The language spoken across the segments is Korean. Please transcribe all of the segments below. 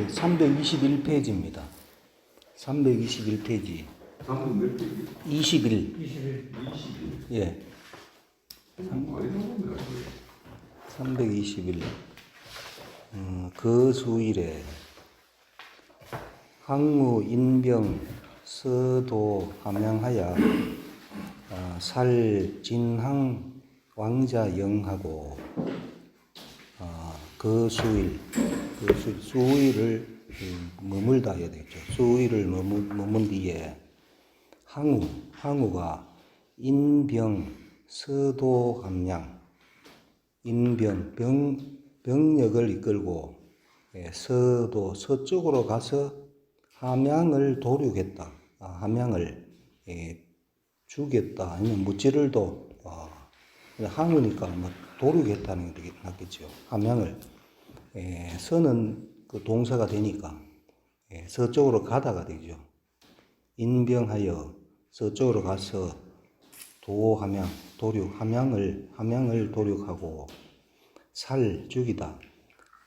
321페이지입니다. 321페이지. 21. 21. 예. 321. 그 수일에 항무 인병 서도 함양하야 살 진항 왕자 영하고 그 수일을 머물다 해야 되겠죠. 수일을 머문 뒤에 항우가 인병 서도 함양 인병 병력을 이끌고 서쪽으로 가서 함양을 도륙했다. 함양을 죽였다. 아니면 무찌를도 항우니까 뭐 도륙했다는 게 낫겠죠. 함양을 서는 그 동사가 되니까 서쪽으로 가다가 되죠. 인병하여 서쪽으로 가서 함양을 도륙하고 살 죽이다.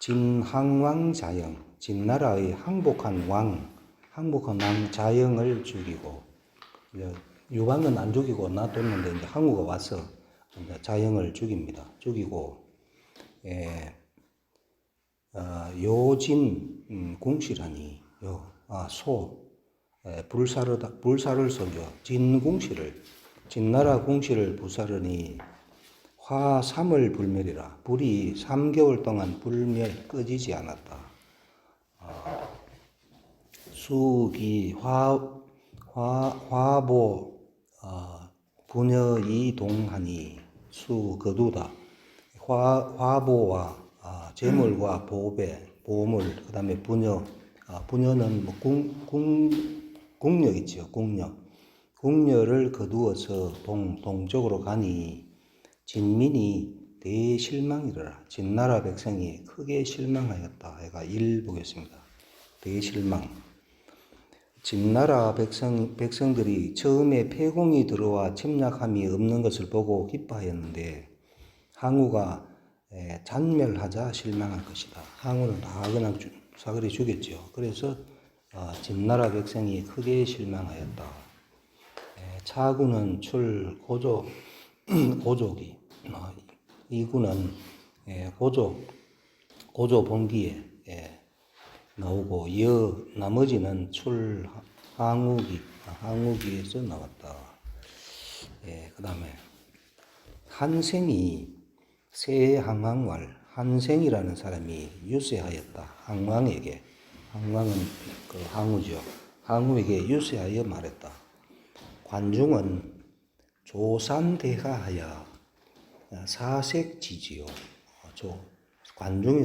진항왕 자영 진나라의 항복한 왕 자영을 죽이고 유방은 안 죽이고 놔뒀는데 이제 항우가 와서 이제 자영을 죽입니다. 죽이고 요진 궁실하니 불사를 쏘죠. 진나라 궁실을 부사르니 화 3월 불멸이라. 불이 3개월 동안 꺼지지 않았다. 수기 화보 부녀이 동하니 수 거두다. 화보와 재물과 보물, 그 다음에 부녀는 뭐 궁녀 있죠. 궁녀를 거두어서 동쪽으로 가니 진민이 대실망이라. 진나라 백성이 크게 실망하였다. 제가 1 보겠습니다. 대실망. 진나라 백성들이 처음에 폐공이 들어와 침략함이 없는 것을 보고 기뻐하였는데 항우가 잔멸하자 실망할 것이다. 항우는 다 그냥 사거리 죽였죠. 그래서 진나라 백성이 크게 실망하였다. 차구는 고족이 이구는 고조 본기에 나오고 나머지는 항우기에서 나왔다. 그 다음에 한생이 세항왕왈 한생이라는 사람이 유세하였다. 항왕에게. 항왕은 그 항우죠. 항우에게 유세하여 말했다. 관중은 조산대하하여 사색지지요. 관중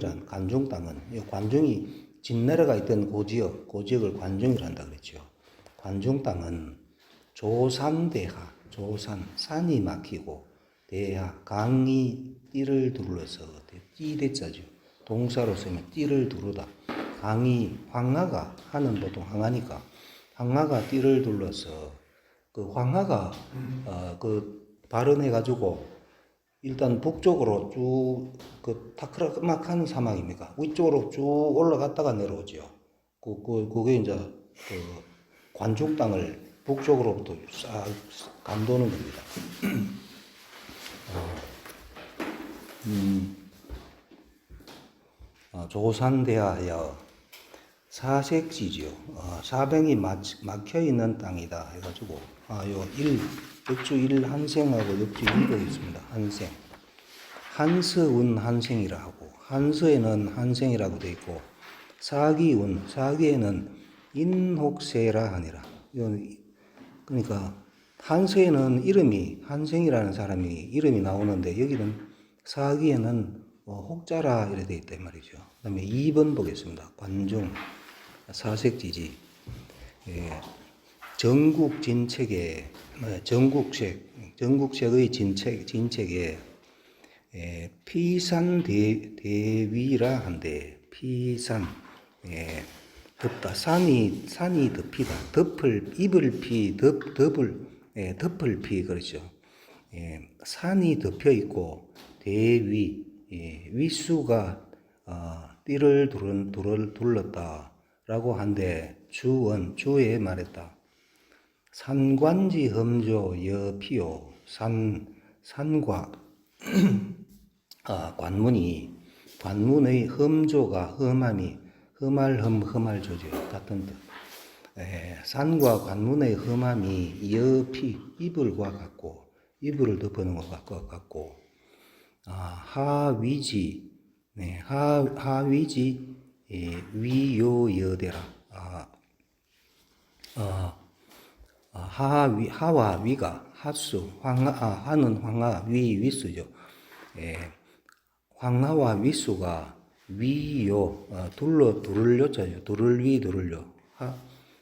땅은 관중이 진나라가 있던 고지역을 관중이란다 그랬죠. 관중 땅은 조산대하 산이 막히고 대하 강이 띠를 둘러서 띠대자죠. 동사로 쓰면 띠를 두르다. 강이 황하가 하는 보통 황하니까 황하가 띠를 둘러서 그 황하가 발언해 가지고 일단 북쪽으로 쭉 그 타크라막한 사막입니까? 위쪽으로 쭉 올라갔다가 내려오죠. 그게 이제 그 관중 땅을 북쪽으로부터 싹 감도는 겁니다. 조산대하여 사색지지요. 사병이 막혀 있는 땅이다 해가지고 역주 1 한생하고 역주 2도 있습니다. 한생. 한서운 한생이라 하고 한서에는 한생이라고 되어 있고 사기에는 인혹세라 하니라. 그러니까 한서에는 한생이라는 사람이 이름이 나오는데 여기는 사기에는 혹자라 이렇게 되어 있단 말이죠. 그 다음에 2번 보겠습니다. 관중 사색지지. 전국 진책에 전국색의 진책에 피산 대위라 한데 피산 덮다 산이 덮이다 덮을 피 그렇죠. 산이 덮여 있고 대위 윗수가 띠를 둘렀다라고 한데 주에 말했다. 산관지 험조 여피요. 산과 관문의 험조가 험할 조죠. 같은 뜻. 산과 관문의 험함이 여피 이불과 같고 이불을 덮어놓은 것과 같고 하위지 하위지 위요여대라 하와 위가 하수 하는 황하 위수죠. 황하와 위수가 위요 둘을 요자죠. 둘을 요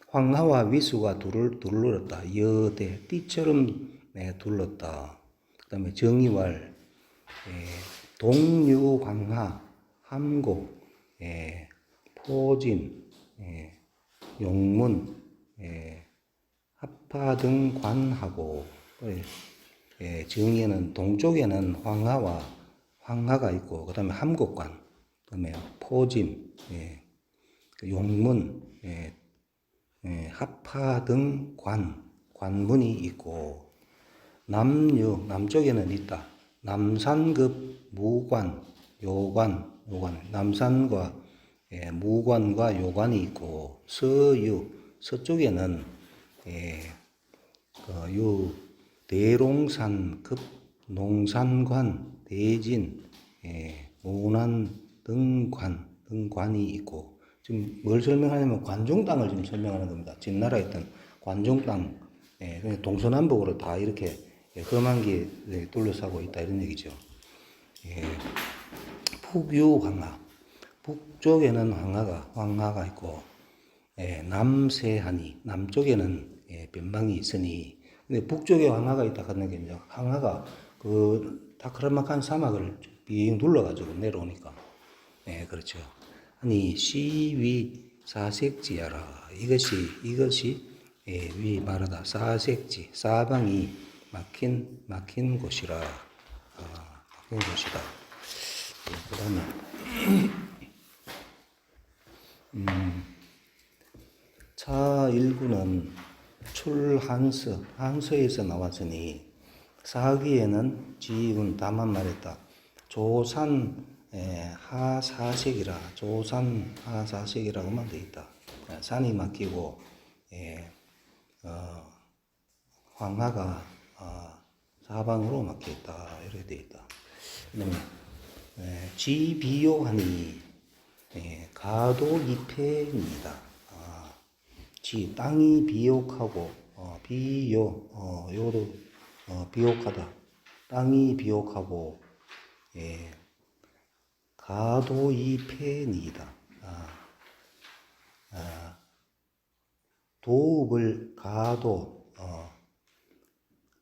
황하와 위수가 둘렀다. 여대 띠처럼 둘렀다. 그다음에 정의왈 동유광하 함곡 포진 용문 합파 등 관하고 정의에는 동쪽에는 황하가 있고 그다음에 함곡관 그다음에 포진 용문 합파 등 관문이 있고 남쪽에는 있다. 남산급 무관 요관 남산과 무관과 요관이 있고 서쪽에는 대롱산급 농산관 대진 오난 등관이 있고 지금 뭘 설명하냐면 관중 땅을 지금 설명하는 겁니다. 진나라에 있던 관중 땅 동서남북으로 다 이렇게 험한 게 둘러싸고 있다 이런 얘기죠. 북유황하 북쪽에는 황하가 있고 남세하니 남쪽에는 변방이 있으니 근데 북쪽에 황하가 있다 하는 게 이제 황하가 그 다크라막한 사막을 빙 둘러가지고 내려오니까 그렇죠. 아니 시위 사색지야라 이것이 위 말하다 사색지 사방이 막힌 곳이라 막힌 곳이다. 그다음에 차 1구는 한서에서 나왔으니 사기에는 지운 다만 말했다. 조산 하사색이라고만 되어 있다. 산이 막히고 황하가 사방으로 막혀 있다 이렇게 되어 있다. 그다음에 지비요하니 가도이패입니다. 땅이 비옥하고 요도 비옥하다. 땅이 비옥하고 가도이패니다. 도읍을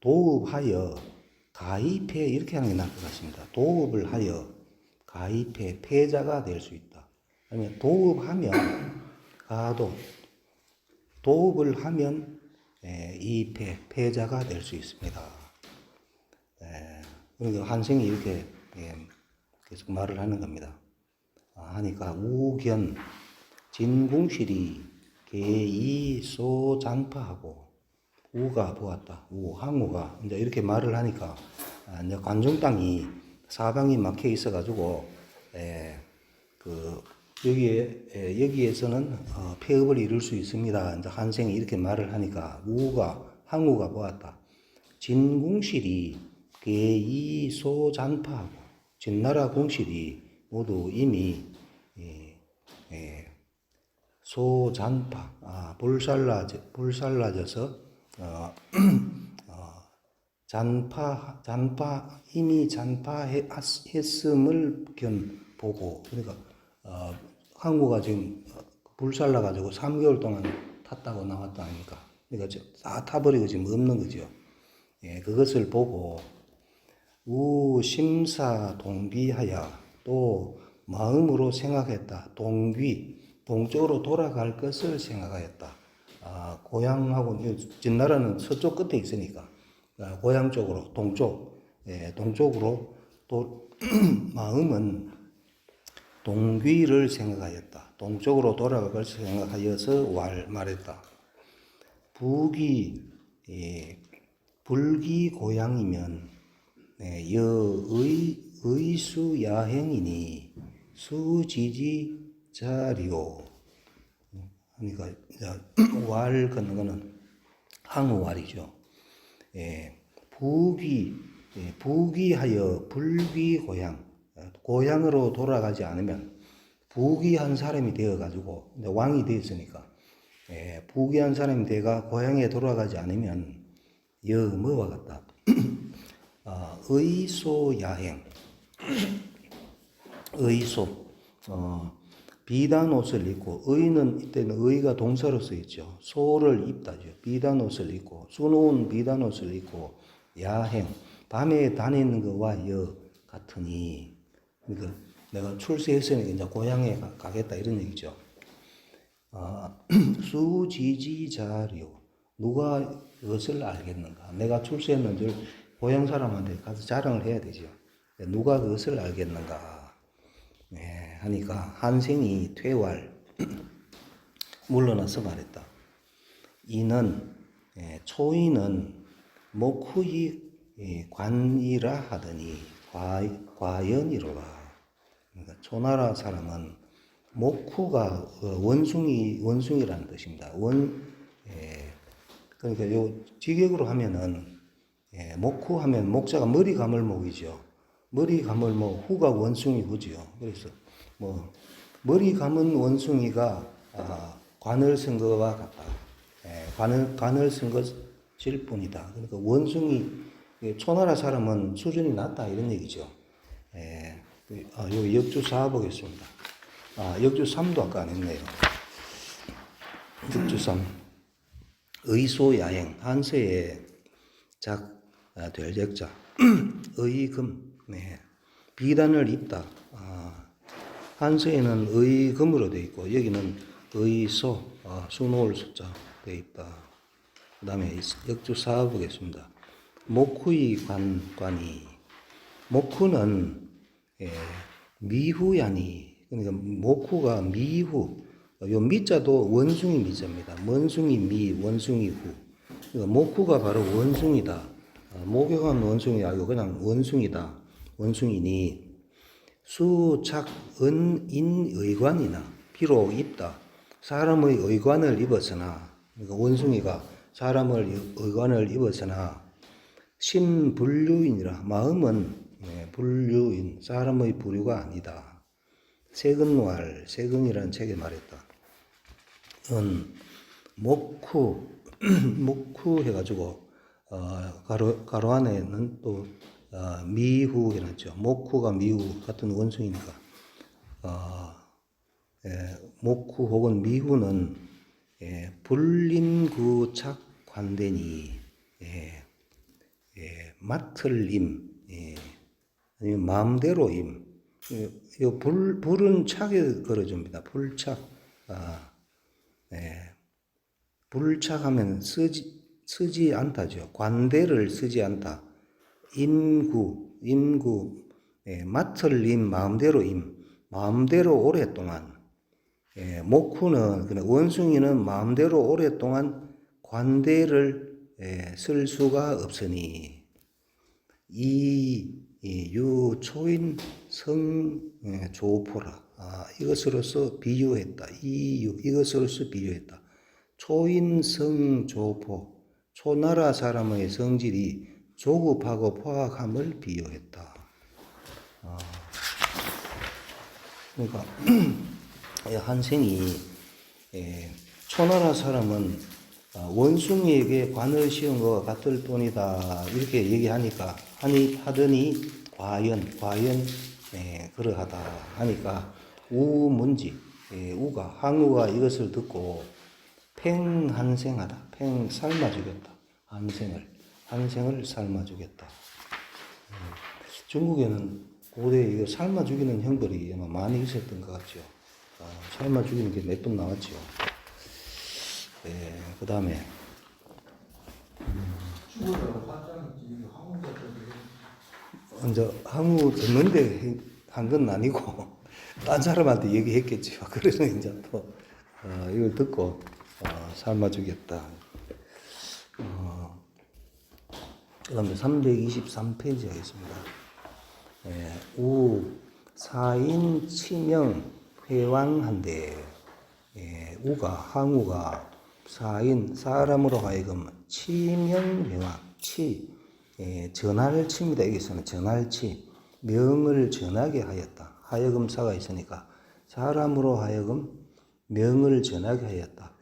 도읍하여 가이패 이렇게 하는 게 나을 것 같습니다. 도읍을 하여 가이패 패자가 될 수 있다. 아니면 도읍하면 도읍을 하면 패자가 될 수 있습니다. 그러니까 한생이 이렇게 계속 말을 하는 겁니다. 하니까 우견 진궁실이 개이소잔파하고 우가 보았다. 항우가 이제 이렇게 말을 하니까 이제 관중 땅이 사방이 막혀 있어가지고 여기에서는 폐업을 이룰 수 있습니다. 이제 한생이 이렇게 말을 하니까 항우가 보았다. 진궁실이 개이소잔파하고 진나라 궁실이 모두 이미 소잔파 불살라져서 이미 잔파했음을 보고 그러니까 항구가 지금 불살라 가지고 3개월 동안 탔다고 나왔다 하니까 그러니까 다 타버리고 지금 없는 거죠. 그것을 보고 우심사 동귀하여 또 마음으로 생각했다. 동쪽으로 돌아갈 것을 생각하였다. 고향하고 진나라는 서쪽 끝에 있으니까 고향 쪽으로 동쪽으로 또 마음은 동귀를 생각하였다. 동쪽으로 돌아갈 것을 생각하여서 말했다. 불기 고향이면 의수 야행이니 수지지자리오. 그러니까 왈 걷는 거는 항우왈이죠. 부귀하여 불귀 고향으로 돌아가지 않으면 부귀한 사람이 되어가지고 왕이 되었으니까 부귀한 사람이 되가 고향에 돌아가지 않으면 뭐와 같다. 의소야행. 의소. 비단 옷을 입고, 의는 이때는 의가 동사로 쓰였죠. 소를 입다죠. 비단 옷을 입고, 수놓은 비단 옷을 입고, 야행. 밤에 다니는 것과 같으니. 그러니까 내가 출세했으니까 이제 고향에 가겠다 이런 얘기죠. 수지지자료. 누가 그것을 알겠는가? 내가 출세했는지 고향 사람한테 가서 자랑을 해야 되죠. 누가 그것을 알겠는가? 하니까 한생이 퇴왈 물러나서 말했다. 이는 초인은 목후이 관이라 하더니 과연이로라. 그러니까 초나라 사람은 목후가 원숭이라는 뜻입니다. 그러니까 요 직역으로 하면은 목후 하면 목자가 머리 감을 목이죠. 머리 감을 목, 후가 원숭이 후지요. 그래서 머리 감은 원숭이가 관을 쓴 것과 같다. 관을 쓴 것일 뿐이다. 그러니까 원숭이 초나라 사람은 수준이 낮다 이런 얘기죠. 요 역주 4 보겠습니다. 역주 3도 아까 안 했네요. 역주 3. 의소야행 한세의 될적자 의금 비단을 입다. 한세에는 의금으로 되어 있고 여기는 의소 수놓을 숫자 되어 있다. 그 다음에 역주 4 보겠습니다. 목후의 관이 목후는 미후야니 그러니까 목후가 미후 요 미자도 원숭이 미자입니다. 원숭이 미 원숭이 후 그러니까 목후가 바로 원숭이다. 목욕한 원숭이 아니고 그냥 원숭이다. 원숭이니 수착은인 의관이나 비록 입다. 사람의 의관을 입었으나 그러니까 원숭이가 사람의 의관을 입었으나 신불류인이라 마음은 불류인 사람의 부류가 아니다. 세근이라는 책에 말했다. 목후 해가지고 가로 안에는 또 미후 해놨죠. 목후가 미후 같은 원숭이니까 목후 혹은 미후는 불림구착 관대니 맡을임 아니면 마음대로임. 불은 착에 걸어줍니다. 불착 불착하면 쓰지 않다죠. 관대를 쓰지 않다. 임구 맡을임 마음대로 오랫동안 목후는 원숭이는 마음대로 오랫동안 관대를 쓸 수가 없으니 유초인 성조포라. 이것으로서 비유했다. 이것으로서 비유했다. 초인 성조포 초나라 사람의 성질이 조급하고 포악함을 비유했다. 그러니까 한생이 초나라 사람은 원숭이에게 관을 씌운 것과 같을 뿐이다 이렇게 얘기하니까 하더니 과연 그러하다 하니까 우문지 우가 항우가 이것을 듣고 팽한생하다 삶아 주겠다 한생을 삶아 주겠다. 중국에는 고대 이거 삶아 죽이는 형벌이 아마 많이 있었던 것 같죠. 삶아 죽이는 게 몇 번 나왔죠. 그 다음에 먼저 항우 듣는데 한 건 아니고 딴 사람한테 얘기했겠죠. 그래서 이제 또 이걸 듣고 삶아주겠다. 그다음에 323페이지 하겠습니다. 우 사인 치명 회왕한데 우가 항우가 사인 사람으로 하여금 치명 회왕 전할 치입니다. 여기서는 전할 치 명을 전하게 하였다. 하여금사가 있으니까 사람으로 하여금 명을 전하게 하였다.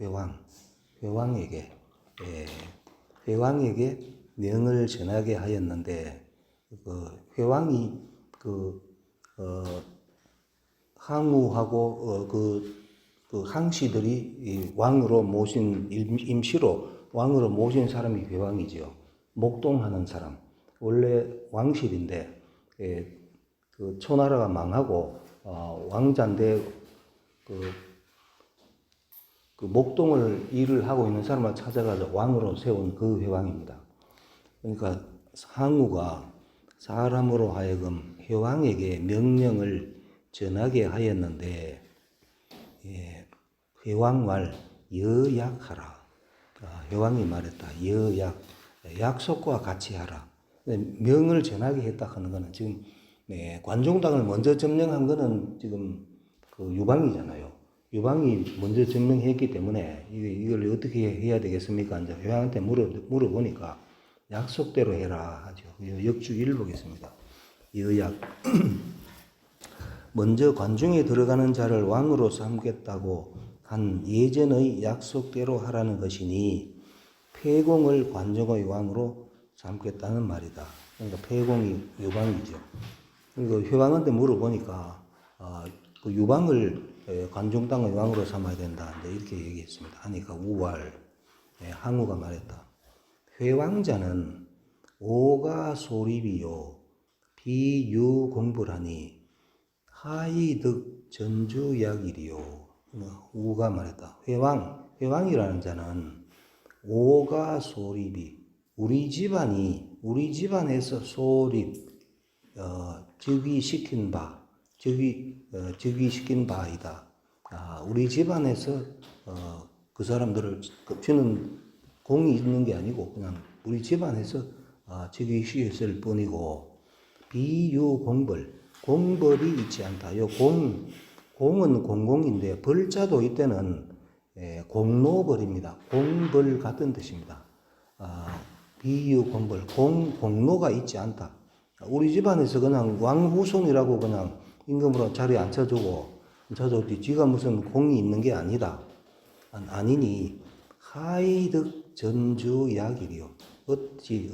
회왕에게 명을 전하게 하였는데 회왕이 항우하고 그 항씨들이 왕으로 모신 임시로 왕으로 모신 사람이 회왕이지요. 목동하는 사람. 원래 왕실인데 그 초나라가 망하고 왕자인데 그 목동을 일을 하고 있는 사람을 찾아가서 왕으로 세운 그 회왕입니다. 그러니까 항우가 사람으로 하여금 회왕에게 명령을 전하게 하였는데 회왕말 여약하라. 회왕이 말했다. 약속과 같이 하라. 명을 전하게 했다 하는 것은 지금 관종당을 먼저 점령한 것은 지금 그 유방이잖아요. 유방이 먼저 점령했기 때문에 이걸 어떻게 해야 되겠습니까? 이제 회왕한테 물어보니까 약속대로 해라 하죠. 역주 1 보겠습니다. 여약 먼저 관중에 들어가는 자를 왕으로 삼겠다고 한 예전의 약속대로 하라는 것이니 폐공을 관종의 왕으로 삼겠다는 말이다. 그러니까 폐공이 유방이죠. 그러니까 회왕한테 물어보니까 그 유방을 관중 땅의 왕으로 삼아야 된다. 이렇게 얘기했습니다. 하니까 우왈 항우가 말했다. 회왕자는 오가 소립이요 비유공불하니 하이득 전주약이리요. 우가 말했다. 회왕이라는 자는 오가 소립이 우리 집안에서 소립 즉위시킨 바이다. 우리 집안에서 그 사람들을 저는 공이 있는 게 아니고 그냥 우리 집안에서 즉위시켰을 뿐이고 공벌이 있지 않다. 요 공은 공공인데 벌자도 이때는 공로벌입니다. 공벌 같은 뜻입니다. 공벌 공로가 있지 않다. 우리 집안에서 그냥 왕후손이라고 그냥 임금으로 자리에 앉혀주고 지가 무슨 공이 있는 게 아니다. 아니니 하이득 전주약이리요. 어떻게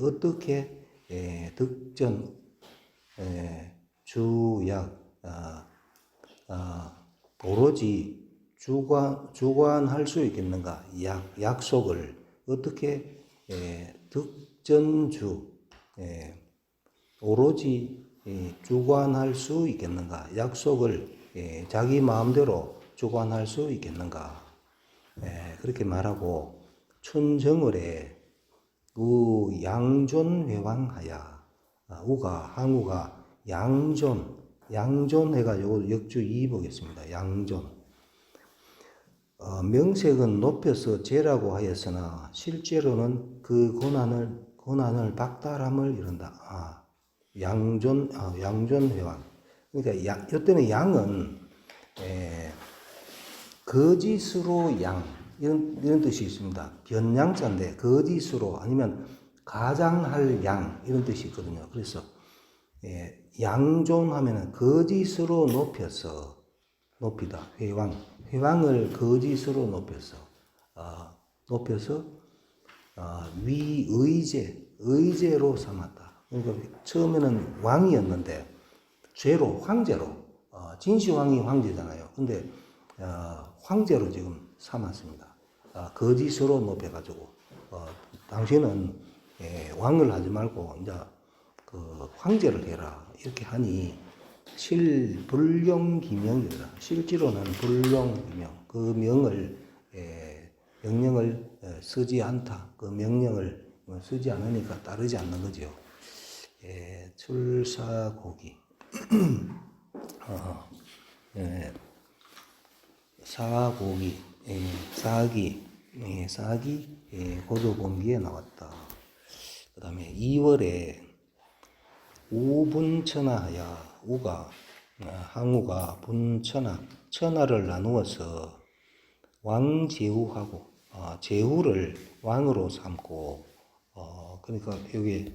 득전 주약 오로지 주관할 수 있겠는가? 약속을 어떻게 득전주 오로지 주관할 수 있겠는가? 약속을 자기 마음대로 주관할 수 있겠는가? 그렇게 말하고 춘정월에 양존회왕하야 항우가 양존해가지고 역주 2 보겠습니다. 양존 명색은 높여서 제라고 하였으나 실제로는 그 고난을 박탈함을 이룬다. 양존회왕. 그러니까 이때는 양은 거짓으로 이런 뜻이 있습니다. 변양자인데 거짓으로 아니면 가장할 양 이런 뜻이 있거든요. 그래서 양존하면은 거짓으로 높이다. 회왕을 거짓으로 높여서 의제로 삼았다. 그러니까 처음에는 왕이었는데 황제로 진시황이 황제잖아요. 근데 황제로 지금 삼았습니다. 거짓으로 높여가지고 당신은 왕을 하지 말고 이제 그 황제를 해라 이렇게 하니 불용기명이라 실제로는 불용기명 그 명령을 쓰지 않다. 그 명령을 쓰지 않으니까 따르지 않는 거죠. 출사고기 예, 사고기, 사기, 사기, 고조본기에 나왔다. 그 다음에 2월에 우분천하야, 우가, 항우가 분천하, 천하를 나누어서 왕제후하고, 제후를 왕으로 삼고, 그러니까 여기,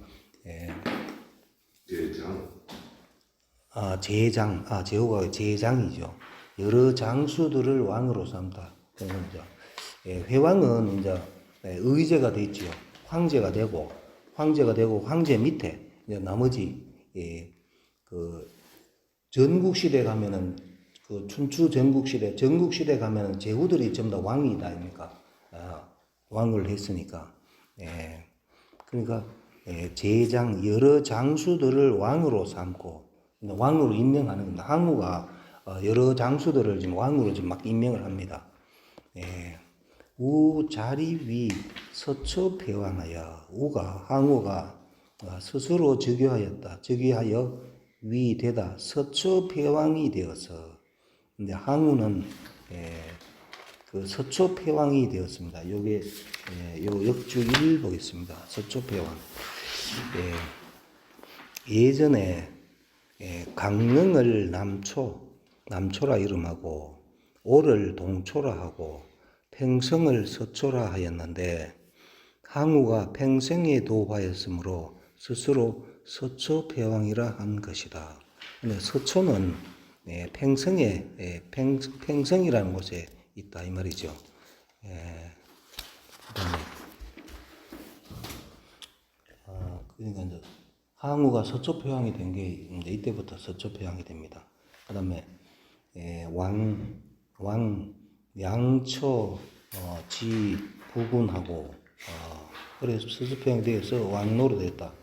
제장, 제후가 제장이죠. 여러 장수들을 왕으로 삼다. 그런 거죠. 회왕은 이제 의제가 되죠. 황제가 되고, 황제 밑에 이제 나머지 그 전국 시대 가면은 그 춘추 전국 시대 가면은 제후들이 전부 다 왕이다 아닙니까? 왕을 했으니까. 그러니까 제장 여러 장수들을 왕으로 삼고 왕으로 임명하는 겁니다. 항우가 여러 장수들을 지금 왕으로 지금 막 임명을 합니다. 우 자리위 서초패왕하여 우가 항우가 스스로 즉위하여 위되다 서초패왕이 되어서 근데 항우는 그 서초패왕이 되었습니다. 요게 요 역주 1 보겠습니다. 서초패왕. 예전에 강릉을 남초라 이름하고 오를 동초라 하고 팽성을 서초라 하였는데 항우가 팽성에 도하였으므로 스스로 서초패왕이라 한 것이다. 근데 서초는 팽성에 팽성이라는 곳에 있다 이 말이죠. 그다음에 그러니까 이제 항우가 서초패왕이 된 게 이제 이때부터 서초패왕이 됩니다. 그다음에 왕 양초 지 부군하고 그래서 서초패왕이 되어서 왕노로 됐다.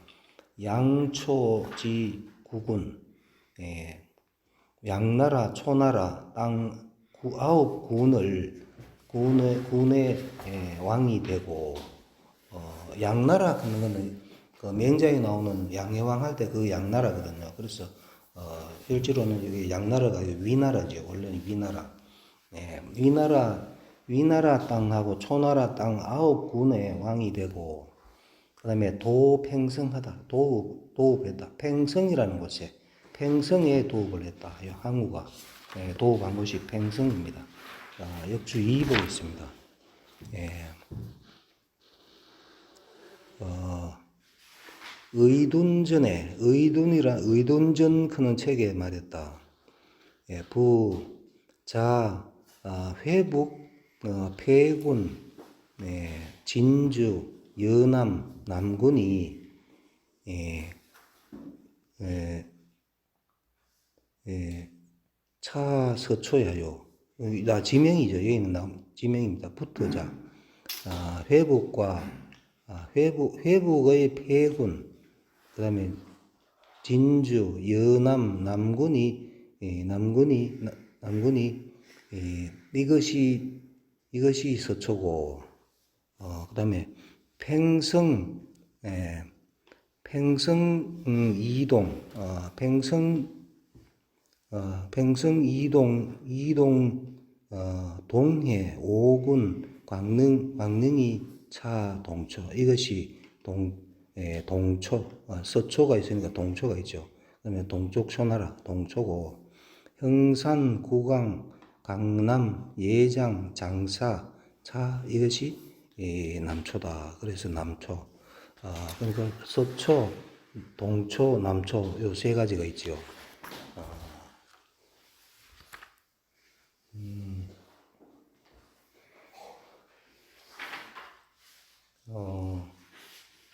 양초 지 구군 양나라 초나라 땅 9군의 왕이 되고 양나라 하는 거는 그 맹자에 나오는 양해왕 할 때 그 양나라거든요. 그래서 실제로는 여기 양나라가 위나라죠. 원래는 위나라. 위나라 땅하고 초나라 땅 9군의 왕이 되고 그다음에 도팽성하다. 도읍했다. 팽성이라는 곳에 팽성에 도읍을 했다. 항우가 도읍한 곳이 팽성입니다. 역주 2 보겠습니다. 의둔전 그는 책에 말했다. 회북, 폐군, 진주, 여남, 남군이 차서초야요. 지명이죠. 여기는 지명입니다. 붙어자. 회북의 폐군, 그 다음에 진주, 여남, 남군이 이것이 서초고, 그 다음에 팽성 이동, 동해, 오군, 광릉이 차 동초. 이것이 동초, 서초가 있으니까 동초가 있죠. 그다음에 동쪽 초나라, 동초고, 형산, 구강, 강남, 예장, 장사, 차, 이것이 남초다. 그래서 남초. 그러니까 서초, 동초, 남초, 요 세 가지가 있죠.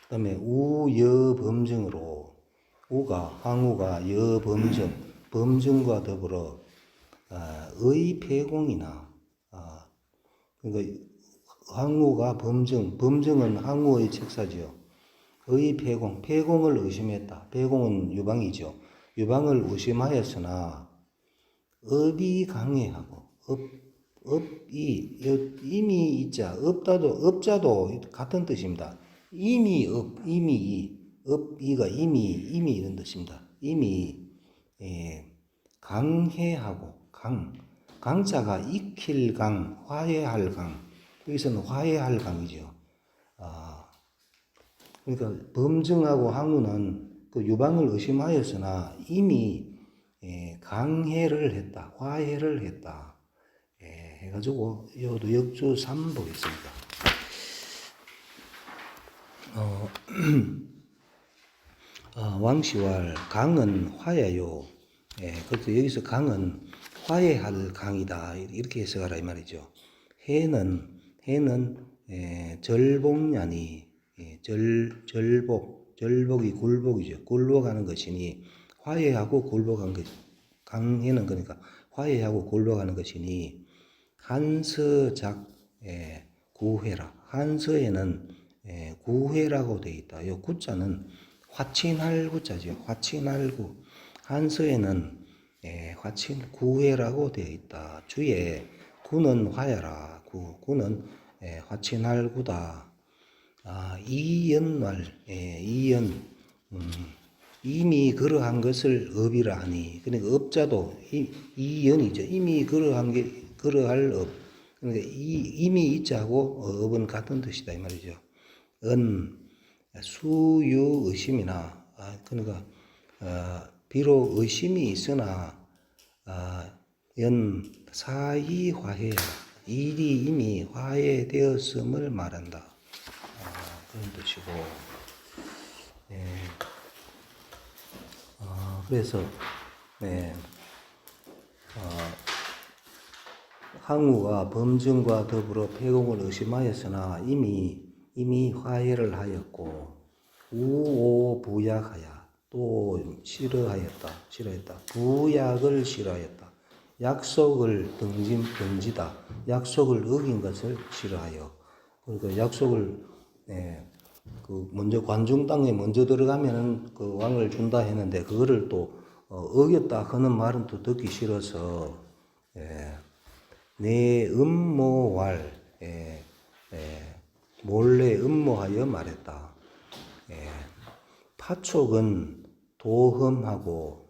그다음에 우여범증으로 항우가 범증과 더불어 의폐공이나 그러니까 항우가 범증은 항우의 책사지요. 폐공을 의심했다. 폐공은 유방이죠. 유방을 의심하였으나 업이 강해하고 이미 있자 업자도 같은 뜻입니다. 업이가 이미 이런 뜻입니다. 이미 강해하고 강자가 익힐 강, 화해할 강. 여기서는 화해할 강이죠. 그러니까 범증하고 항우는 그 유방을 의심하였으나 이미 강해를 했다, 화해를 했다. 해가지고 이것도 역주 3 보겠습니다. 왕시왈 강은 화해요. 그래서 여기서 강은 화해할 강이다 이렇게 해석하라 이 말이죠. 해는 절복냐니 절복이 굴복이죠. 굴복하는 것이니 화해하고 굴복한 것. 강해는 그러니까 화해하고 굴복하는 것이니 한서작 구회라. 한서에는 구회라고 되어 있다. 이 구자는 화친할 구자죠. 화친할 구. 한서에는 구회라고 되어 있다. 주에 구는 화야라. 구는 화친할 구다. 이연말 이연 이미 그러한 것을 업이라 하니. 그러니까 업자도 이연이죠. 이미 그러할 업. 그러니까 이미 있자고 업은 같은 뜻이다 이 말이죠. 수유 의심이나 그러니까 비록 의심이 있으나 연 사이 화해 일이 이미 화해되었음을 말한다. 그런 뜻이고. 그래서 항우가 범증과 더불어 폐공을 의심하였으나 이미 화해를 하였고 우오부약하야 또 싫어했다. 부약을 싫어하였다. 약속을 던지다. 약속을 어긴 것을 싫어하여. 그러니까 약속을 먼저 관중 땅에 먼저 들어가면은 그 왕을 준다 했는데 그거를 또 어겼다 하는 말은 또 듣기 싫어서 내 음모할 몰래 음모하여 말했다. 파촉은 도험하고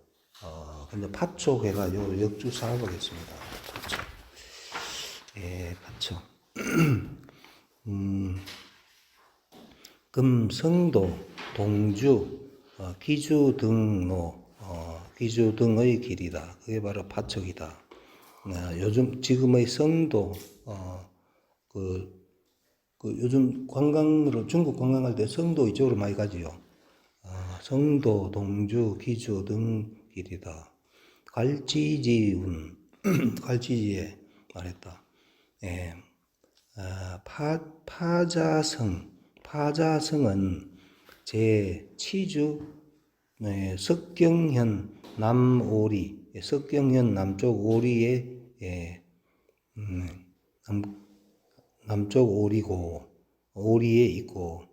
근데 파촉해가 요 역주 4 보겠습니다. 파촉. 금성도 동주 기주 등로 기주 등의 길이다. 그게 바로 파촉이다. 요즘 지금의 성도 요즘 관광으로 중국 관광할 때 성도 이쪽으로 많이 가지요. 성도 동주 기주 등 길이다. 갈지지운 갈지지에 말했다. 파자성은 제 치주 석경현 남오리 석경현 남쪽 오리의 남쪽 오리고 오리에 있고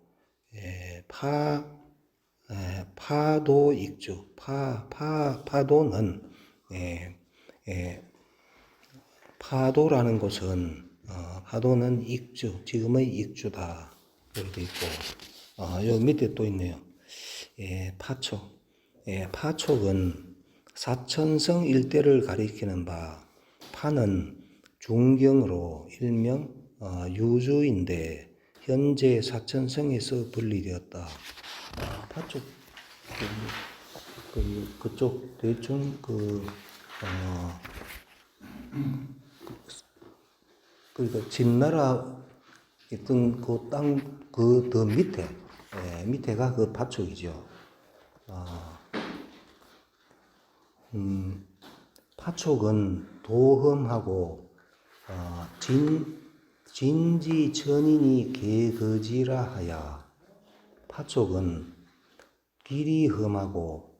파도 익주 파도는 파도라는 곳은 파도는 익주 지금의 익주다 이렇게 있고 여기 밑에 또 있네요. 파촉은 사천성 일대를 가리키는 바 파는 중경으로 일명 유주인데 현재 사천성에서 분리되었다. 파촉 그쪽 대충 그러니까 진나라 있던 그 땅 그 더 밑에가 그 파촉이죠. 파촉은 도험하고 진지천인이 개거지라 하야. 파촉은 길이 험하고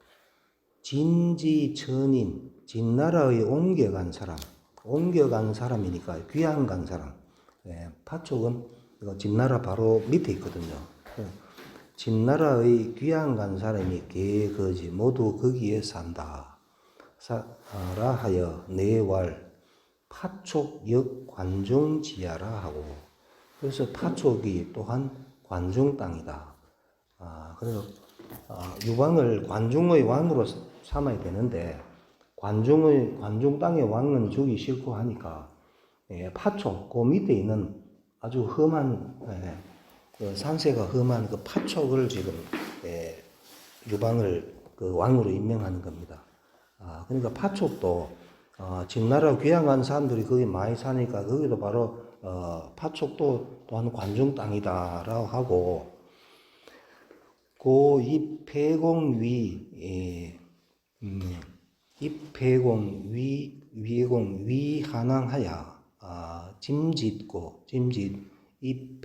진지천인 진나라의 옮겨간 사람이니까 귀양 간 사람. 파촉은 이거 진나라 바로 밑에 있거든요. 진나라의 귀양 간 사람이 개거지 모두 거기에 산다. 라 하여 내왈 파촉역 관중지하라 하고. 그래서 파촉이 또한 관중 땅이다. 그래서 유방을 관중의 왕으로 삼아야 되는데 관중 땅의 왕은 주기 싫고 하니까 파촉 그 밑에 있는 아주 험한 그 산세가 험한 그 파촉을 지금 유방을 그 왕으로 임명하는 겁니다. 그러니까 파촉도 진나라 귀향한 사람들이 거기 많이 사니까 거기도 바로 파촉도 또한 관중 땅이다라고 하고 이 폐공 위공 위한항하야 짐짓고 이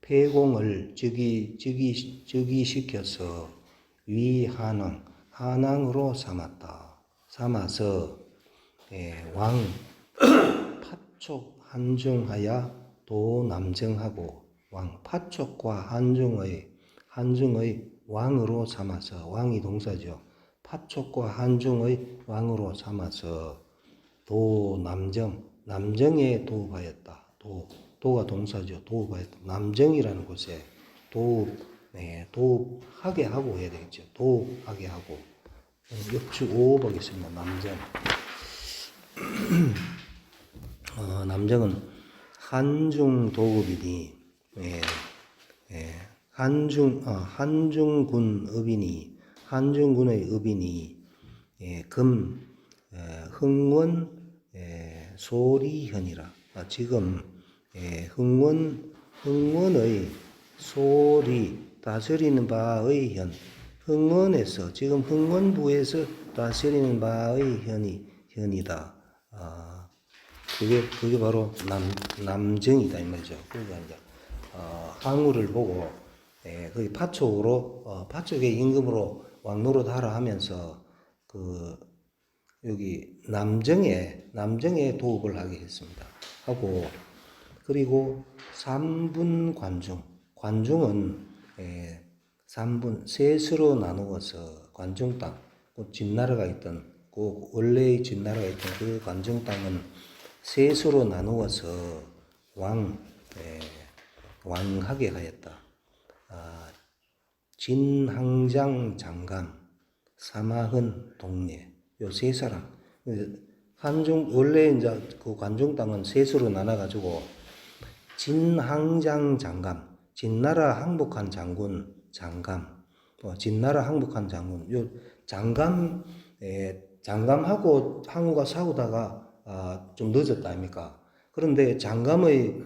폐공을 즉위시켜서 한항으로 삼아서 왕 파촉 한중하야 도남정하고 왕 파촉과 한중의 왕으로 삼아서 왕이 동사죠. 파촉과 한중의 왕으로 삼아서 남정에 도읍하였다. 도가 동사죠. 도읍하였다. 남정이라는 곳에 도읍하게 하고 해야 되겠죠. 도읍하게 하고 역시 오보겠습니다. 남정. 남정은 한중 도읍이니 한중군 읍이니 한중군의 읍이니 흥원 소리현이라. 지금 흥원의 소리 다스리는 바의 현 흥원에서 지금 흥원부에서 다스리는 바의 현이다. 그게 바로 남정이다 이 말이죠. 그러니까 이제 항우를 보고 거기 파촉의 임금으로 왕노릇 하라 하면서 여기 남정에 도읍을 하게 했습니다. 그리고 3분 관중은 3분 셋으로 나누어서 관중 땅, 진나라가 있던 원래의 진나라가 있던 그 관중 땅은 셋으로 나누어서 왕하게 하였다. 진항장 장감, 사마흔 동례, 요 세 사람. 원래 이제 그 관중 땅은 셋으로 나눠가지고 진항장 장감, 진나라 항복한 장군 장감, 진나라 항복한 장군. 요 장감하고 항우가 싸우다가 좀 늦었다 아닙니까? 그런데 장감의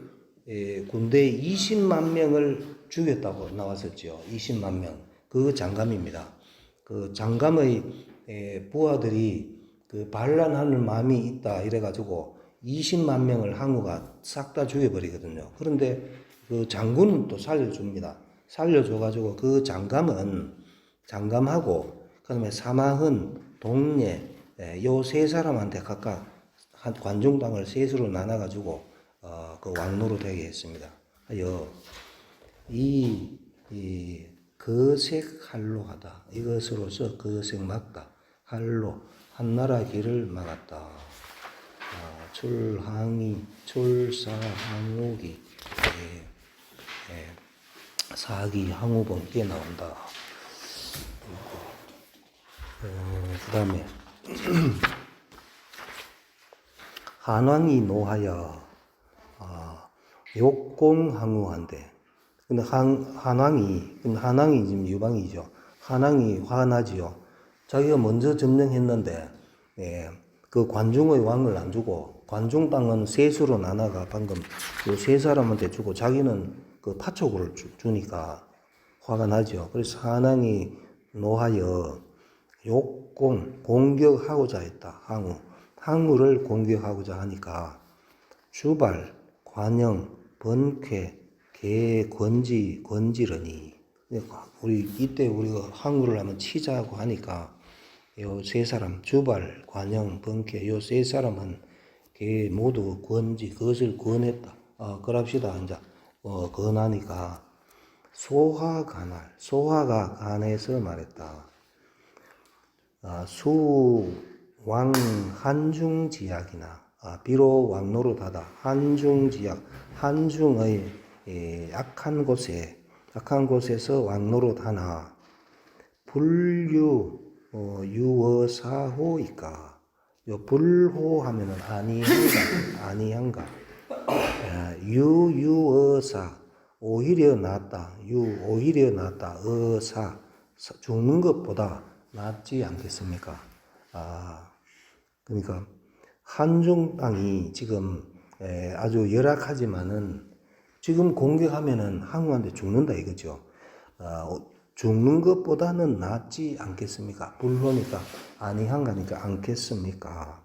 군대 20만 명을 죽였다고 나왔었죠. 20만 명. 그 장감입니다. 그 장감의 부하들이 그 반란하는 마음이 있다 이래가지고 20만 명을 항우가 싹 다 죽여버리거든요. 그런데 그 장군은 또 살려줍니다. 살려줘가지고 그 장감하고 그다음에 사마흔, 동례 요 세 사람한테 각각 한 관중 땅을 셋으로 나눠가지고 그 왕노로 되게 했습니다. 이 거색 할로하다. 이것으로서 거색 막다. 할로 한나라 길을 막았다. 출사항우기 사기 항우본 이게 나온다. 그 다음에 한왕이 노하여 욕공항우한데 근데 한왕이 지금 유방이죠. 한왕이 화나지요. 자기가 먼저 점령했는데 그 관중의 왕을 안 주고 관중 땅은 셋으로 나눠가 방금 그 세 사람한테 주고 자기는 그 파촉을 주니까 화가 나죠. 그래서 한왕이 노하여 공격하고자 했다. 항우를 공격하고자 하니까 주발, 관영, 번쾌, 개, 권지르니 이때 우리가 항우를 한번 치자고 하니까 요 세 사람 주발, 관영, 번쾌 요 세 사람은 개 모두 그것을 권했다. 그럽시다 이제 권하니까 소화가 간해서 말했다. 수왕 한중지약이나 비록 왕노릇하다 한중지약 한중의 약한 곳에서 왕노릇하나 불유 유어사호이까. 요 불호 하면은 아니한가. 유어사 오히려 낫다. 오히려 낫다. 죽는 것보다 낫지 않겠습니까? 그러니까 한중 땅이 지금 아주 열악하지만은 지금 공격하면은 항우한테 죽는다 이거죠. 죽는 것보다는 낫지 않겠습니까? 불호니까 아니한가니까 않겠습니까?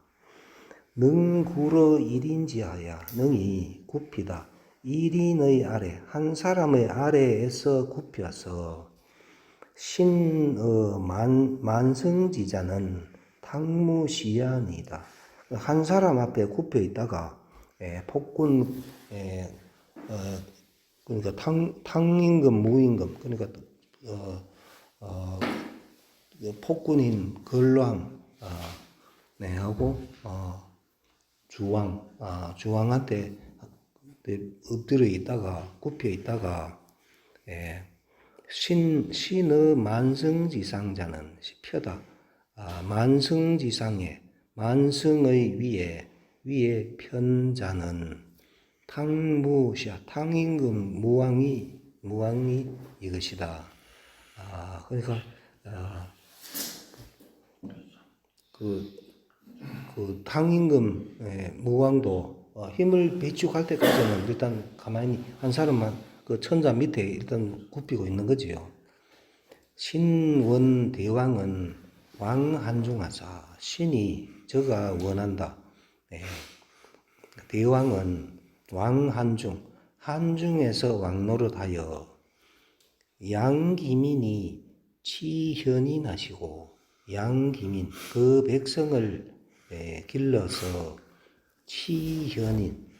능구러 일인지하야 능이 굽히다. 1인의 아래 한 사람의 아래에서 굽혀서 만성지자는 탕무시안이다. 한 사람 앞에 굽혀 있다가 폭군 그러니까 탕임금 무임금 그러니까 폭군인 걸왕 하고 주왕한테 엎드려 있다가 굽혀 있다가 신의 만성지상자는 펴다. 만성지상에 만성의 위에 편자는 탕무시야 탕임금 무왕이 이것이다. 그러니까 그 탕임금 무왕도 힘을 비축할 때까지는 일단 가만히 한 사람만 그 천자 밑에 일단 굽히고 있는 거지요. 신원대왕은 왕한중하사 신이 저가 원한다. 대왕은 왕한중 한중에서 왕노릇하여 양기민이 치현인하시고 양기민 그 백성을 길러서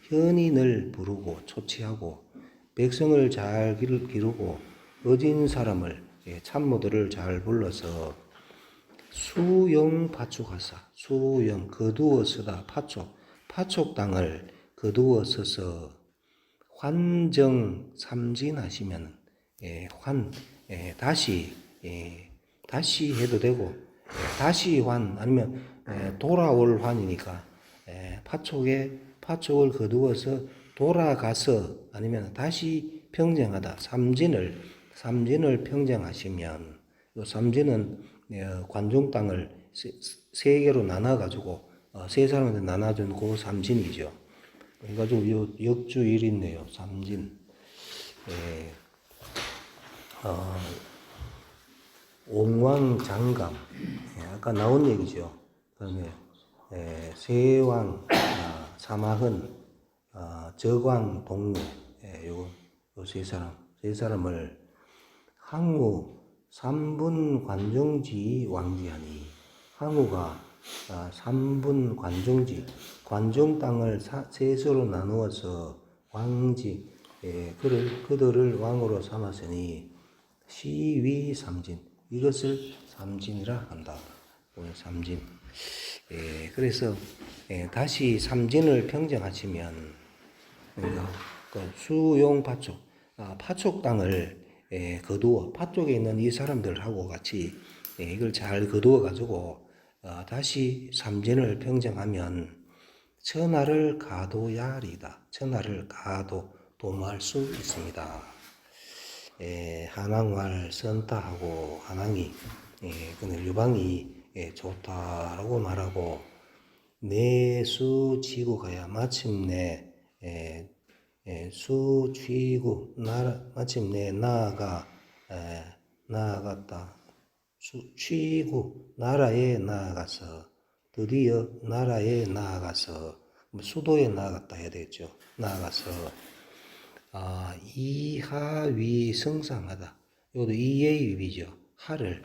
현인을 부르고 초치하고 백성을 잘 기르고 어진 사람을 참모들을 잘 불러서 수용 파축하사 수용 거두어 서다 파촉 땅을 거두어 서서 환정 삼진하시면 다시 해도 되고 다시 환 아니면 돌아올 환이니까 파촉을 거두어서 돌아가서 아니면 다시 평정하다 삼진을 평정하시면 요 삼진은 관중 땅을 세 개로 나눠 가지고 세 사람한테 나눠준 그 삼진이죠. 그래가지고 요 역주일인데요. 삼진. 옹왕장감 아까 나온 얘기죠. 그다음에 세왕 사마흔 저광 동료 요 세 사람을 항우 삼분 관종지 왕지하니 항우가 삼분 관종지 관종 땅을 세서로 나누어서 왕지 그들을 왕으로 삼았으니 시위 삼진 이것을 삼진이라 한다. 삼진. 그래서 다시 삼진을 평정하시면 그 수용 파촉 땅을 거두어 파쪽에 있는 이 사람들하고 같이 이걸 잘 거두어 가지고 다시 삼진을 평정하면 천하를 가도야리다. 천하를 도모할 수 있습니다. 한왕왈 선타하고 한왕이 근데 유방이 좋다라고 말하고 내수지고 가야 마침내 수취구 마침내 나아갔다. 취구 나라에 나아가서 드디어 나라에 나아가서 수도에 나아갔다 해야 되겠죠. 나아가서 이하위 성상하다. 이것도 이의 위비죠. 하를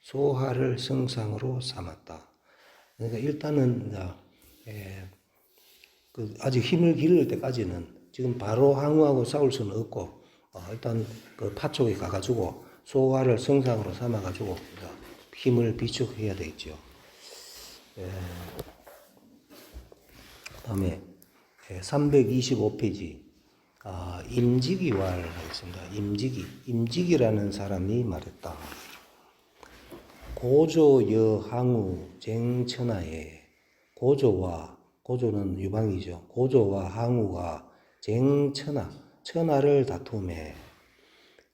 소하를 성상으로 삼았다. 그러니까 일단은 아직 힘을 기를 때까지는 지금 바로 항우하고 싸울 수는 없고 일단 그 파촉에 가가지고 소화를 성상으로 삼아가지고 힘을 비축해야 되겠죠. 다음에 325페이지 임직이왈 하겠습니다. 임직이라는 사람이 말했다. 고조여항우 쟁천하에 고조는 유방이죠. 고조와 항우가 천하를 다투매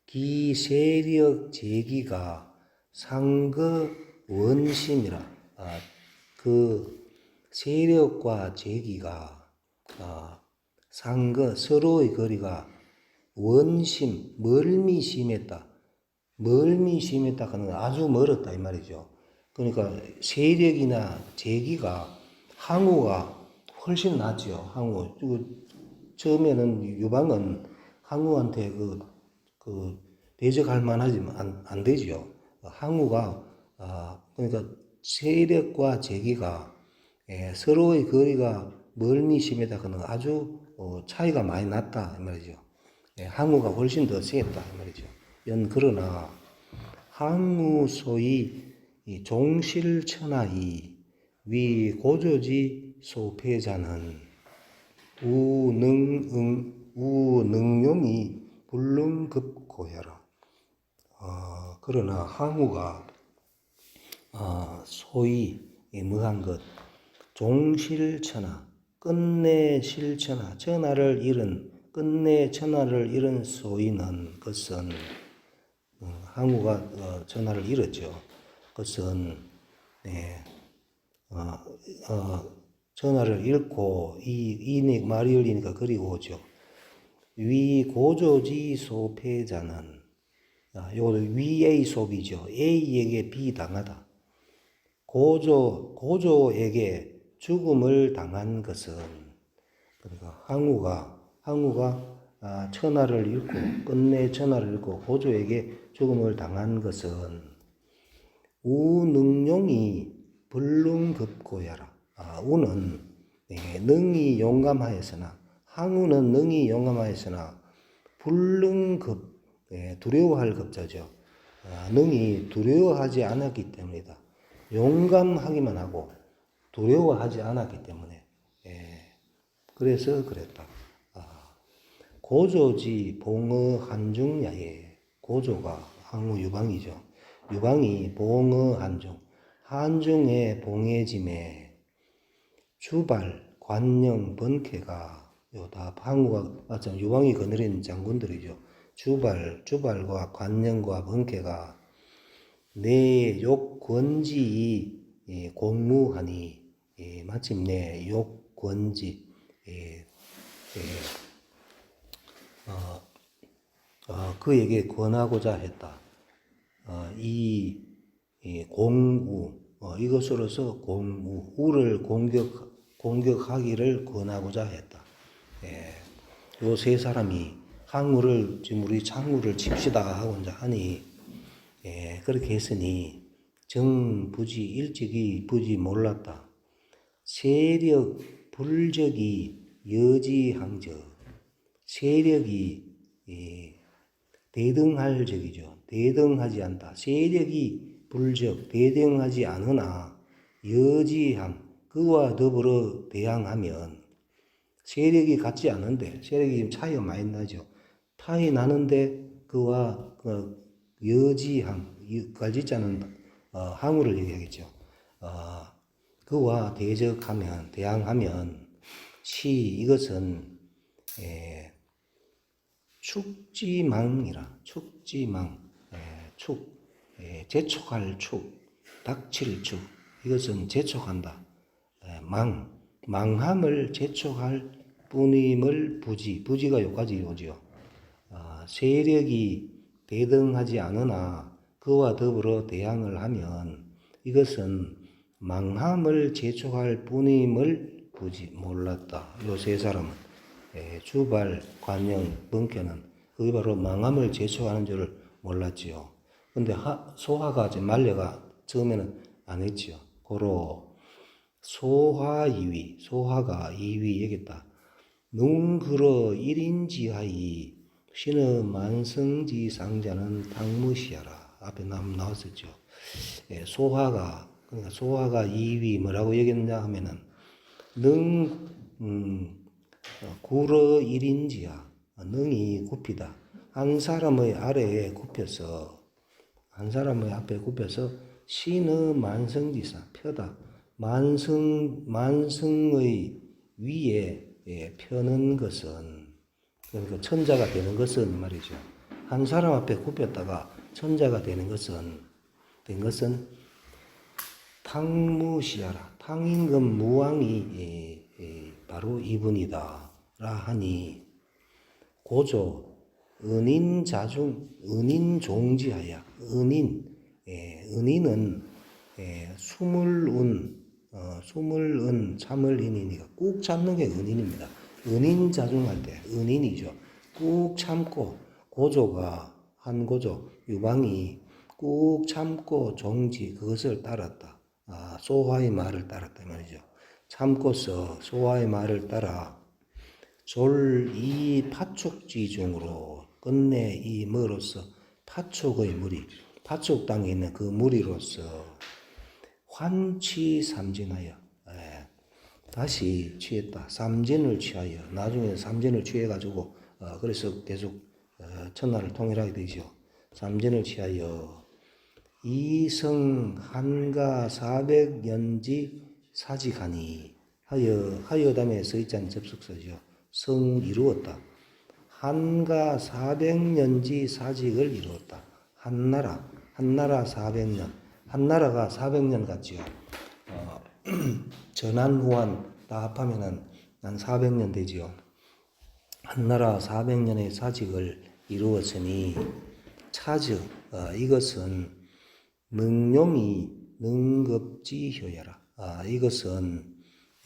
기세력 제기가 상거 원심이라. 그 세력과 제기가 상거 서로의 거리가 원심 멀미 심했다. 멀미 심했다 하는 아주 멀었다 이 말이죠. 그러니까 세력이나 제기가 항우가 훨씬 낫죠. 항우. 처음에는 유방은 항우한테 대적할 만하지만 안 되죠. 항우가 그러니까 세력과 제기가 서로의 거리가 멀미 심했다 하는 아주 차이가 많이 났다 이 말이죠. 항우가 훨씬 더 세다 이 말이죠. 그러나 항우 소위 종실천하이 위 고조지 소패자는 우능용이 불능급고야라. 그러나 항우가 소위 뭐한 것 종실천하 끝내 실천하 천하를 잃은 소위는 것은 항우가 천하를 잃었죠. 그것은 천하를 잃고 이 말이 열리니까 그리 오죠. 위 고조지 소패자는 이것도 위의 소비죠. A에게 비당하다. 고조에게 죽음을 당한 것은 그러니까 항우가 천하를 잃고 끝내 천하를 잃고 고조에게 죽음을 당한 것은 우능용이 불능급고야라. 우는 능히 용감하였으나 항우는 능히 용감하였으나 불능급 두려워할 급자죠. 능히 두려워하지 않았기 때문이다. 용감하기만 하고 두려워하지 않았기 때문에 그래서 그랬다. 고조지 봉어 한중야에 고조가 항우 유방이죠. 유방이 봉어 한중의 봉해짐에 주발 관영 번쾌가 다 항우가 마찬 유방이 거느린 장군들이죠. 주발과 관영과 번쾌가 내 욕 권지 공무하니 마침내 욕 권지 그에게 권하고자 했다. 이 공우 이것으로서 우를 공격하기를 권하고자 했다. 요 세 사람이 항우를 지금 우리 창우를 칩시다 하고 이제 하니 그렇게 했으니 정부지 일찍이 부지 몰랐다. 세력 불적이 여지항적 세력이 대등할 적이죠. 대등하지 않다. 세력이 불적 대등하지 않으나 여지함 그와 더불어 대항하면 세력이 같지 않은데 세력이 차이가 많이 나죠. 차이 나는데 그와 여지함 갈지자는 항우를 얘기하겠죠. 그와 대항하면 이것은 축지망이라 재촉할 닥칠 축 이것은 재촉한다. 망함을 재촉할 뿐임을 부지가 여기까지 오죠. 세력이 대등하지 않으나 그와 더불어 대항을 하면 이것은 망함을 재촉할 뿐임을 부지 몰랐다. 요 세 사람은 주발, 관영, 번쾌는 그게 바로 망함을 재촉하는 줄을 몰랐지요. 근데 소화가 말려가 처음에는 안 했지요. 고로 소화가 2위 얘기했다. 능그러 1인지하이 신의 만성지 상자는 당무시하라. 앞에 나왔었죠. 그러니까 소화가 2위 뭐라고 얘기했냐 하면은 구러 1인지야. 능이 굽히다. 한 사람의 앞에 굽혀서 신의 만성지사 펴다 만성의 위에 펴는 것은 그러니까 천자가 되는 것은 말이죠. 한 사람 앞에 굽혔다가 천자가 되는 것은 탕무시하라 탕임금 무왕이 바로 이분이다 라 하니 고조 은인자중 은인종지하야 은인은 숨을 참을 인이니까 꾹 참는 게 은인입니다. 은인자중할 때 은인이죠. 꾹 참고 고조가 한 고조 유방이 꾹 참고 종지 그것을 따랐다. 소화의 말을 따랐다 말이죠. 참고서 소화의 말을 따라 졸 이 파촉지 중으로 끝내 이 뭐로서 파촉의 무리 파촉 땅에 있는 그 무리로서 환취 삼진하여 다시 취했다. 삼진을 취하여 나중에 삼진을 취해가지고 그래서 계속 천하를 통일하게 되죠. 삼진을 취하여 이성 한가 400년지 사직하니 하여 다음에 서있자는 접속사죠. 성 이루었다. 한가 400년지 사직을 이루었다. 한나라 400년 한나라가 400년 같지요. 전한후한 다 합하면은 한 400년 되지요. 한나라 400년의 사직을 이루었으니 차즉 이것은 능용이 능급지효야라. 이것은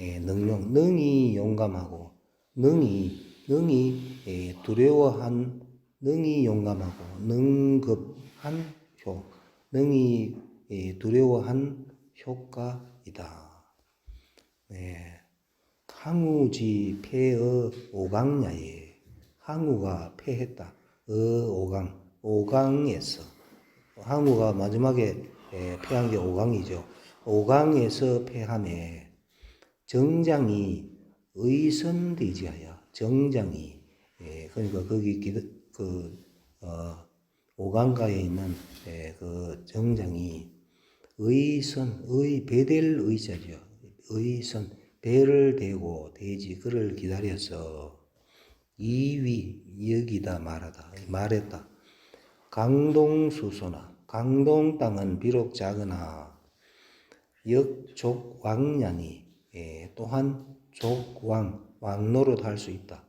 능이 용감하고 능이 두려워한 능이 용감하고 능급한 능이 두려워한 효과이다. 항우지 폐의 오강야에 항우가 폐했다. 오강에서 항우가 마지막에 폐한 게 오강이죠. 오강에서 폐함에 정장이 의선대지하여 정장이 그러니까 거기 오강가에 있는 그 정장이 의선 배될 의자죠. 의선 배를 대고 대지 그를 기다려서 이위 여기다 말했다. 강동수소나 강동 땅은 비록 작으나 역족왕년이 또한 왕노릇 할 수 있다.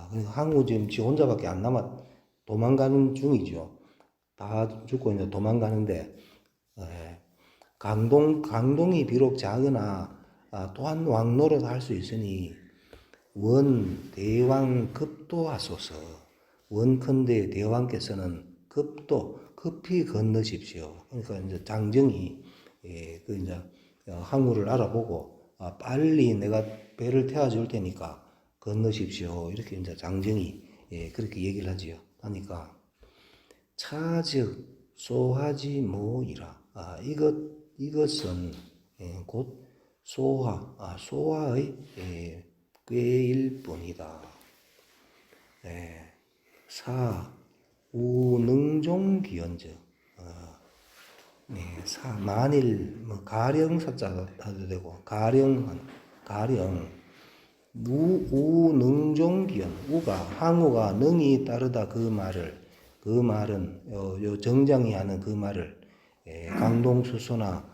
그러니까 항우 지금 지 혼자밖에 안 남아 도망가는 중이죠. 다 죽고 이제 도망가는데 강동이 비록 작으나 또한 왕노릇 할 수 있으니 원 대왕 급도하소서. 원컨대 대왕께서는 급히 건너십시오. 그러니까 이제 장정이 그 이제 항우를 알아보고 빨리 내가 배를 태워줄 테니까 건너십시오. 이렇게 이제 장정이 그렇게 얘기를 하지요. 하니까 차즉 소하지 모이라. 이것은 곧 소화의 꾀일 뿐이다. 우능종기연적 만일 가령 사자도 하도 되고 가령 우능종기연 항우가 능이 따르다 그 말은 요 정장이 하는 그 말을 강동수소나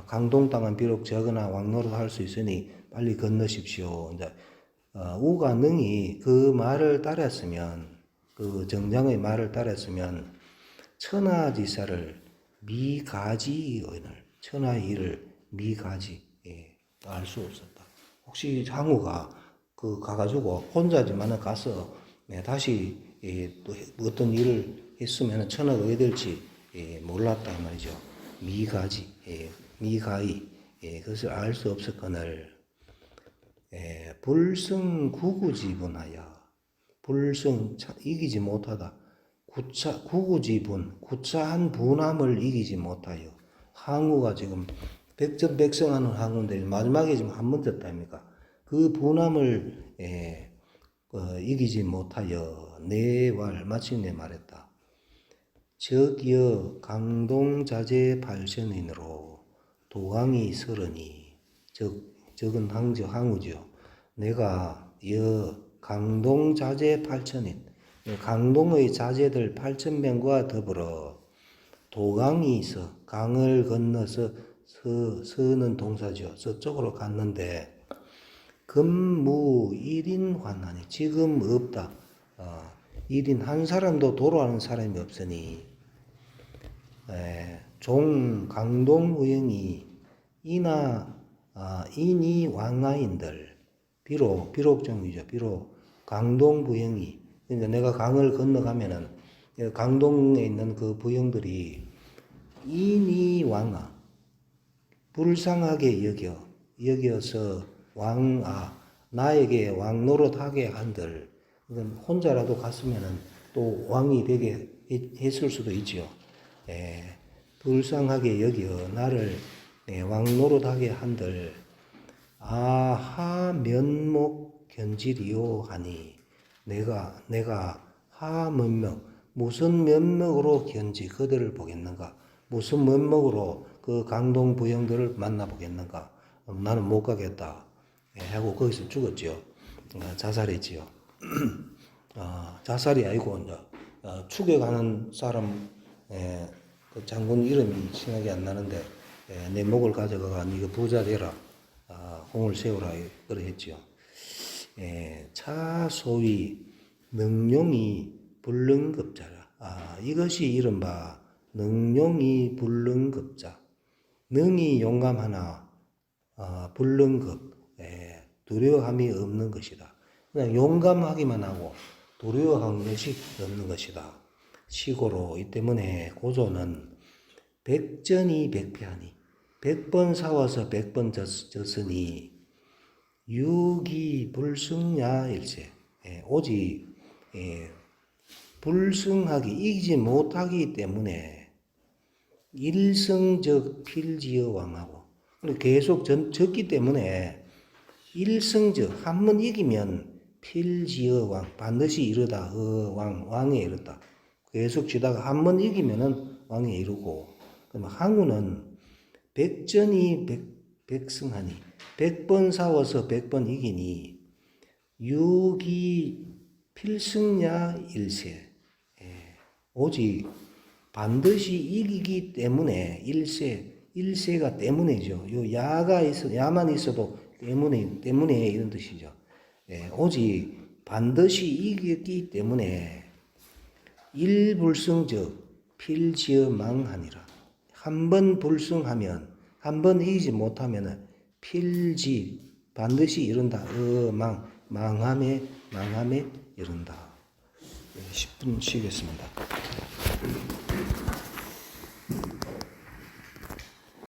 강동 땅은 비록 적으나 왕노릇 할 수 있으니 빨리 건너십시오. 이제 우가 능이 그 말을 따랐으면 그 정장의 말을 따랐으면 천하지사를 미가지의를 천하의 일을 미가지 알 수 없었다. 혹시 항우가 그 가가지고 혼자지만은 가서 다시 또 어떤 일을 했으면 천하가 어떻게 될지 몰랐다 말이죠. 미가이 그것을 알 수 없었거늘 불승구구지분하여 불승 이기지 못하다. 구차한 분함을 이기지 못하여 항우가 지금 백전백승하는 항우인데 마지막에 지금 한 번 졌다 아닙니까? 그 분함을 이기지 못하여 마침내 말했다. 적여 강동자재 발전인으로 도강이 서르니 적은 항우죠. 내가 여 강동자재 발전인 강동의 자재들 8,000명과 더불어 도강이 있어 강을 건너서 서는 동사죠. 저쪽으로 갔는데 금무 1인 환하니 지금 없다. 1인 한 사람도 도로하는 사람이 없으니 종 강동우영이 인이 왕하인들 비록 정이죠. 비록 강동부영이 그러니까 내가 강을 건너가면은 강동에 있는 그 부영들이 인이 왕하 불쌍하게 여겨서 나에게 왕 노릇하게 한들 혼자라도 갔으면은 또 왕이 되게 했을 수도 있죠. 불쌍하게 여겨 나를 왕 노릇하게 한들 하 면목 견질이요 하니 내가 하 면목 무슨 면목으로 견지 그들을 보겠는가? 무슨 면목으로 그 강동 부영들을 만나보겠는가? 나는 못 가겠다. 하고 거기서 죽었죠. 자살했지요. 자살이 아니고 이제 추격하는 사람 그 장군 이름이 생각이 안 나는데 내 목을 가져가가 네가 부자 되라. 공을 세우라 그래 했지요. 차 소위 능용이 불능급자라. 이것이 이른바 능용이 불능급자. 능이 용감하나 불능급 두려워함이 없는 것이다. 그냥 용감하기만 하고 두려워한 것이 없는 것이다. 시고로 이 때문에 고조는 백전이 백패하니 100번 싸워서 100번 졌으니 유기 불승야 일세 오직 불승하기 이기지 못하기 때문에 일성적 필지어 왕하고 계속 졌기 때문에 일성적 한 번 이기면 필지어 왕 반드시 이르다 왕에 이르다 계속 지다가 한 번 이기면은 왕에 이르고 그럼 항우는 백전이 백승하니 100번 싸워서 100번 이기니 유기 필승야 일세 오직 반드시 이기기 때문에 일세가 때문에죠. 요 야만 있어도 때문에 이런 뜻이죠. 오직 반드시 이겼기 때문에 일불승적 필지어 망하니라. 한 번 불승하면 한 번 이기지 못하면 필지 반드시 이른다. 망함에 이른다. 10분 쉬겠습니다.